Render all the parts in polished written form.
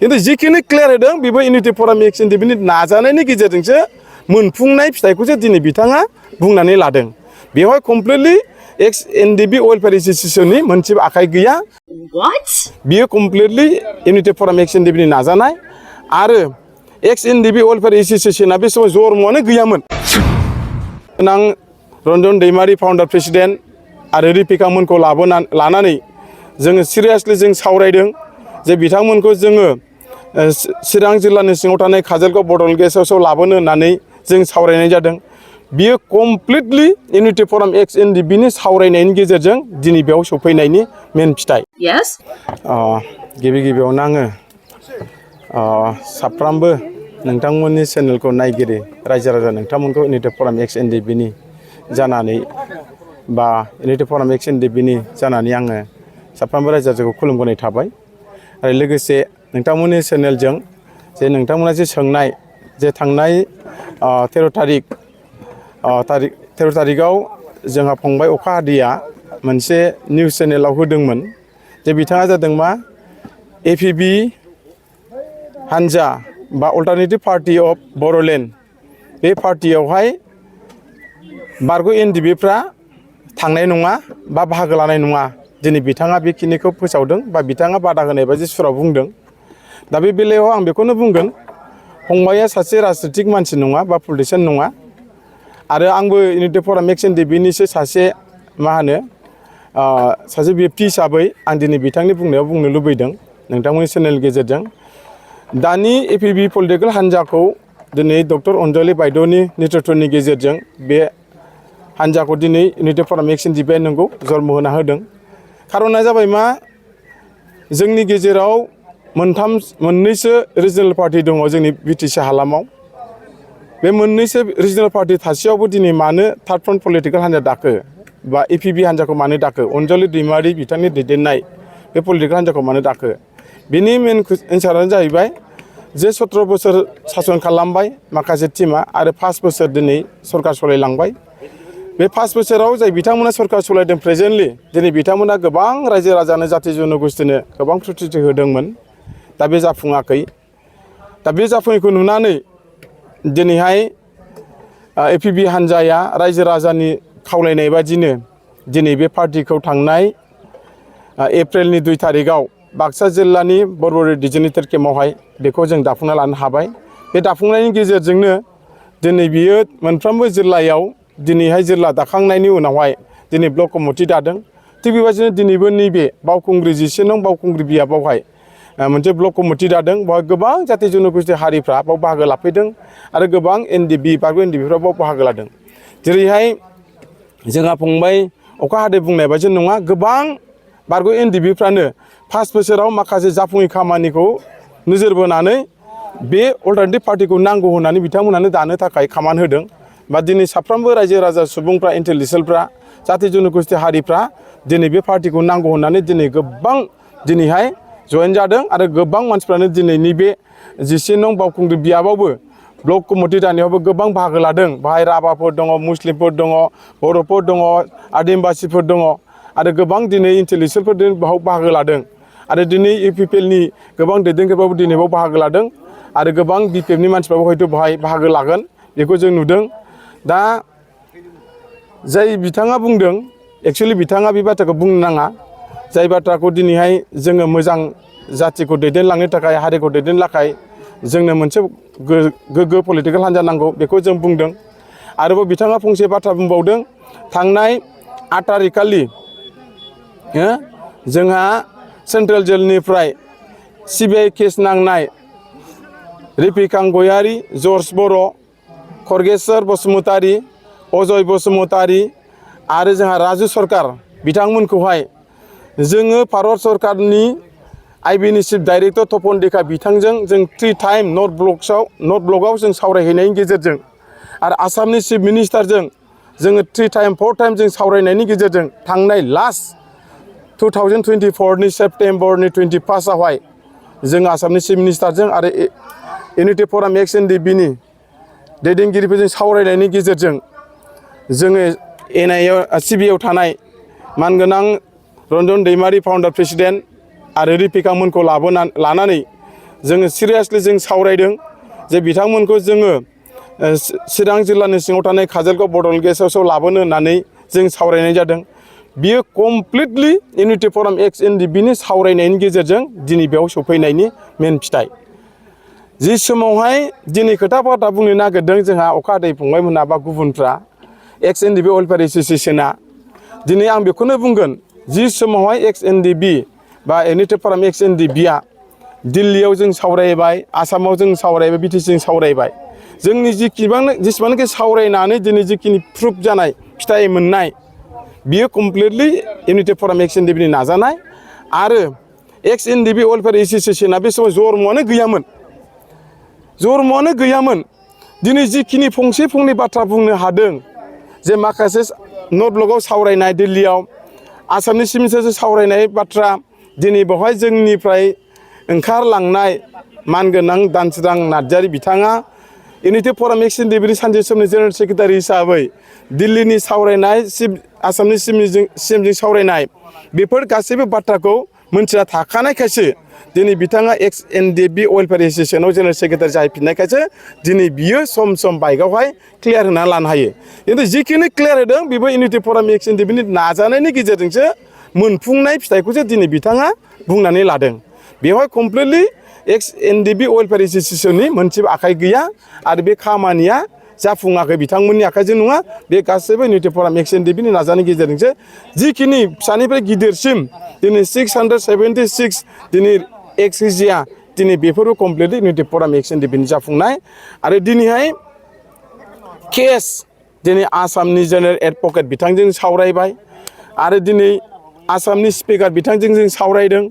खिन्थु जिखिनि क्लियार होदों बेबो इउनिटि फराम एक्स एनडिपिनि नाजानायनि गेजेरजोंसो मोनफुंनाय फिथाइखौसो दिनै बिथाङा बुंनानै लादों बेवहाय कमप्लिटलि एक्स एनडिपि वेलफेयार एसोसिएशननि मोनसेबो आखाइ गैया बियो कमप्लिटलि इउनिटि फराम एक्स एनडिपिनि नाजानाय आरो एक्स एनडिपि वेलफेयार एसोसिएशना बे समाव जरमआनो गैयामोन आं रन्जन दैमारि फाउन्डार प्रेसिडेन्ट आरो रिपिका मोनखौ लानानै जोङो सिरियासलि जों सावरायदों जे बिथांमोनखौ जोङो चिरां जिल्लानि सिङाव थानाय काजलगाव बड'लेण्ड गेस्ट हाउसआव लाबोनो होननानै जों सावरायनाय जादों बियो कमप्लिटलि इउनिटि फराम एक्स एनडिपिनि सावरायनायनि गेजेरजों दिनै बेयाव सफैनायनि मेन फिथाइ गिबियावनो आङो साफ्रोमबो नोंथांमोननि चेनेलखौ नायगिरि रायजो राजा नोंथांमोनखौ इउनिटि फराम एक्स एनडिपिनि जानानै बा इउनिटि फराम एक्स एनडिपिनि जानानै आङो साफ्रोमबो रायजो राजाखौ खुलुमबोनाय थाबाय आरो लोगोसे नोंथांमोननि चेनेलजों जे नोंथांमोना जे सोंनाय जे थांनाय 13 थारिखआव जोंहा फंबाय अखा हादिया मोनसे निउस चेनेलाव होदोंमोन जे बिथाङा जादों मा एपिबि हानजा बा अल्टारनेटिभ पार्टी अफ बड'लेण्ड बे पार्टियावहाय बारग' एनडिपिफ्रा थांनाय नङा बा बाहागो लानाय नङा दिनै बिथाङा बेखिनिखौ फोसावदों बा बिथाङा बादा होनाय बायदि सुराव बुंदों दा बे बेलायाव आं बेखौनो बुंगोन फंबाया सासे राजनितिक मानसि नङा बा पलिटिशियान नङा आरो आंबो इउनिटि फराम एक्स एनडिपिनिसो सासे मा होनो सासे व्यक्ति हिसाबै आं दिनै बिथांनि बुंनायाव बुंनो लुबैदों नोंथांमोननि चेनेलनि गेजेरजों दानि एपिबि पलिटिकेल हान्जाखौ दिनै डक्टर अनजलि बायद'नि नेतृत्वनि गेजेरजों बे हान्जाखौ दिनै इउनिटि फराम एक्स एनडिपिआ नंगौ जन्म होना होदों खारना जाबाय मा जोंनि गेजेराव मोननैसो रिजनेल पार्टी दङ जोंनि बिटिसि हालामाव बे मोननैसो रिजनेल पार्टी थासेयावबो दिनै मानो थार्ड फ्रन्ट पलिटिकेल हान्जा दाखो बा एपिबि हान्जाखौ मानो दाखो अनजलि दैमारि बिथांनि दैदेननाय बे पलिटिकेल हान्जाखौ मानो दाखो बेनि मेन एन्सारानो जाहैबाय जे 17 बोसोर सासन खालामबाय माखासे टिमा आरो 5 बोसोर दिनै सरकार सलायलांबाय बे 5 बोसोराव जाय बिथांमोना सरकार सलायदों प्रेजेन्टलि दिनै बिथांमोना गोबां रायजो राजानो जाथि जन'गोष्ठीनो गोबां प्रतिश्रुति होदोंमोन दा बे जाफुङाखै दा बे जाफुङैखौ नुनानै दिनैहाय एपिबि हान्जाया रायजो राजानि खावलायनाय बादिनो दिनै बे पार्टिखौ थांनाय एप्रिलनि 2 थारिखआव बाक्सा जिल्लानि बरबरि डिजिटेल केम्पआवहाय बेखौ जों दाफुंना लानो हाबाय बे दाफुंनायनि गेजेरजोंनो दिनै बियो मोनफ्रोमबो जिल्लायाव दिनैहाय जिल्ला दाखांनायनि उनावहाय दिनै ब्लक कमिटि दादों थिग बेबायदिनो दिनैबो नैबे बावखुंग्रि 11 नं बावखुंग्रि बियाबावहाय मोनसे ब्लक कमिटि दादों बेवहाय गोबां जाथि जन'गोष्ठी हारिफ्रा बाव बाहागो लाफैदों आरो गोबां एनडिपि बारग' एनडिपिफ्रा बाव बाहागो लादों जेरैहाय जोंहा फंबाय अखा हादै बुंनाय बायदि नङा गोबां बारग' एनडिपिफ्रानो 5 बोसोराव माखासे जाफुङै खामानिखौ नोजोर बोनानै बे अल्टारनेटिभ पार्टिखौ नांगौ होननानै बिथांमोनानो दानो थाखाय खामानि होदों बा दिनै साफ्रोमबो रायजो राजा सुबुंफ्रा इन्टेलेक्सुयेलफ्रा जाथि जन'गोष्ठी हारिफ्रा दिनै बे पार्टिखौ नांगौ होननानै दिनै गोबां दिनैहाय जयेन जादों आरो गोबां मानसिफ्रानो दिनैनि बे 11 नं बावखुंग्रि बियाबावबो ब्लक कमिटि दानायावबो गोबां बाहागो लादों बाहाय राभाफोर दङ मुस्लिमफोर दङ बर'फोर दङ आदिबासिफोर दङ आरो गोबां दिनै इन्टेलेक्सुयेलफोर बाव बाहागो लादों आरो दिनै इउपिपिएलनि गोबां दैदेनगिरिफ्राबो दिनै बाव बाहागो लादों आरो गोबां बिपिएफनि मानसिफ्राबो हयथ' बेवहाय बाहागो लागोन बेखौ जों नुदों दा जाय बिथाङा बुंदों एक्चुअलि बिथाङा बे बाथ्राखौ बुंनो नाङा जाय बाथ्राखौ दिनैहाय जोङो मोजां जाथिखौ दैदेनलांनो थाखाय हारिखौ दैदेननो थाखाय जोंनो मोनसे गोग्गो पलिटिकेल हान्जा नांगौ बेखौ जों बुंदों आरोबाव बिथाङा फंसे बाथ्रा बुंबावदों थांनाय 8 थारिखखालि जोंहा सेन्ट्रेल जेलनिफ्राय सिबिआइ केस नांनाय रिपिकां गयारि जर्ज बर' खरगेस्वर बसुमतारी अजय बसुमतारी आरो जोंहा राजु सरकार बिथांमोनखौहाय जोङो भारत सरकारनि आइबिनि चिफ डाइरेक्टर तपन देखा बिथांजों जों 3 टाइम नर्थ ब्लकआव जों सावरायहैनायनि गेजेरजों आरो आसामनि चिफ मिनिस्टारजों जोङो 3 टाइम 4 टाइम जों सावरायनायनि गेजेरजों थांनाय लास्ट 2024 सेप्टेम्बरनि 21आवहाय जों आसामनि चिफ मिनिस्टारजों आरो इउनिटि फराम एक्स एनडिपिनि दैदेनगिरिफोरजों सावरायनायनि गेजेरजों जोङो सिबिआइआव थानाय मानगोनां रन्जन दैमारि फाउन्डार प्रेसिडेन्ट आरो रिपिका मोनखौ लानानै जोङो सिरियासलि जों सावरायदों जे बिथांमोनखौ जोङो चिरां जिल्लानि सिङाव थानाय काजलगाव बड'लेण्ड गेस्ट हाउसआव लाबोनो होननानै जों सावरायनाय जादों। बियो कमप्लिटलि इउनिटि फराम एक्स एनडिपिनि सावरायनायनि गेजेरजों दिनै बेयाव सफैनायनि मेन फिथाइ। जि समावहाय दिनै खोथा बाथ्रा बुंनो नागिरदों जोंहा अखा हादै फंबायमोना बा गुबुनफ्रा एक्स एनडिपि वेलफेयार एस'सिएशना, दिनै आं बेखौनो बुंगोन जि समावहाय एक्स एनडिपि बा इउनिटि फराम एक्स एनडिपिआ दिल्लीयाव जों सावरायबाय, आसामाव जों सावरायबाय, बिटिसिजों सावरायबाय, जोंनि जेसेबांनाखि सावरायनानै दिनै जिखिनि प्रुफ जानाय फिथाइ मोननाय बियो कमप्लिटलि इउनिटि फराम एक्स एनडिपिनि नाजानाय आरो एक्स एनडिपि वेलफेयार एस'सिएशना बे समाव जरमआनो गैयामोन। दिनै जिखिनि फंसे फंनै बाथ्रा बुंनो हादों जे माखासे नर्थ ब्लकआव सावरायनाय दिल्लीयाव आसामनि चिफ मिनिस्टारजों सावरायनाय बाथ्रा, दिनै बेवहाय जोंनिफ्राय ओंखारलांनाय मानगोनां दानसोरां नार्जारि बिथाङा इउनिटि फराम एक्स एनडिपिनि सानसे समनि जेनेरेल सेक्रेटारि हिसाबै दिल्लीनि सावरायनाय आसामनि सिएमजों सावरायनाय बेफोर गासैबो बाथ्राखौ मोनथिना थाखानायखायसो दिनै बिथाङा एक्स एनडिपि वेलफेयार एस'सिएशनाव जेनेरेल सेक्रेटारि जाहैफिननायखायसो दिनै बियो सम बाइकआवहाय क्लियार होनानै लानो हायो। खिन्थु जिखिनि क्लियार होदों बेबो इउनिटि फराम एक्स एनडिपिनि नाजानायनि गेजेरजोंसो मोनफुंनाय फिथाइखौसो दिनै बिथाङा बुंनानै लादों। बेवहाय कमप्लिटलि एक्स एनडिपि वेलफेयार एस'सिएशननि मोनसेबो आखाइ गैया आरो बे खामानिया जाफुङाखै बिथांमोननि आखाइजों नङा, बे गासैबो इउनिटि फराम एक्स एनडिपिनि नाजानायनि गेजेरजोंसो जिखिनि फिसानिफ्राय गिदिरसिम दिनै 676 दिनै एक्सग्रेसिया दिनै बेफोरबो कमप्लिटलि इउनिटि फराम एक्स एनडिपिनि जाफुंनाय। आरो दिनैहाय केस दिनै आसामनि जेनेरेल एडभकेट बिथांजों सावरायबाय आरो दिनै आसामनि स्पिकार बिथांजों जों सावरायदों,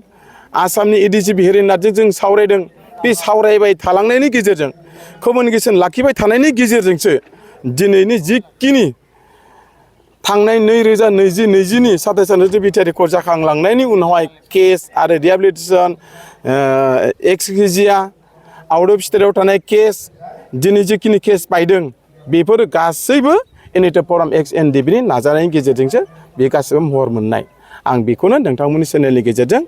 आसामनि एडिजिपि हेरिनाथजों जों सावरायदों। बे सावरायबाय थालांनायनि गेजेरजों कमिउनिकेसन लाखिबाय थानायनि गेजेरजोंसो दिनैनि जिखिनि थांनाय 2020-20 27 बिटिआर रेकर्ड जाखांलांनायनि उनावहाय केस आरो रिहेबिलिटेसन एक्सग्रेसिया आउट अफ स्टेटआव थानाय केस दिनै जिखिनि केस बायदों बेफोर गासैबो इउनिटि फराम एक्स एनडिपिनि नाजानायनि गेजेरजोंसो बे गासैबो महर मोननाय। आं बेखौनो नोंथांमोननि चेनेलनि गेजेरजों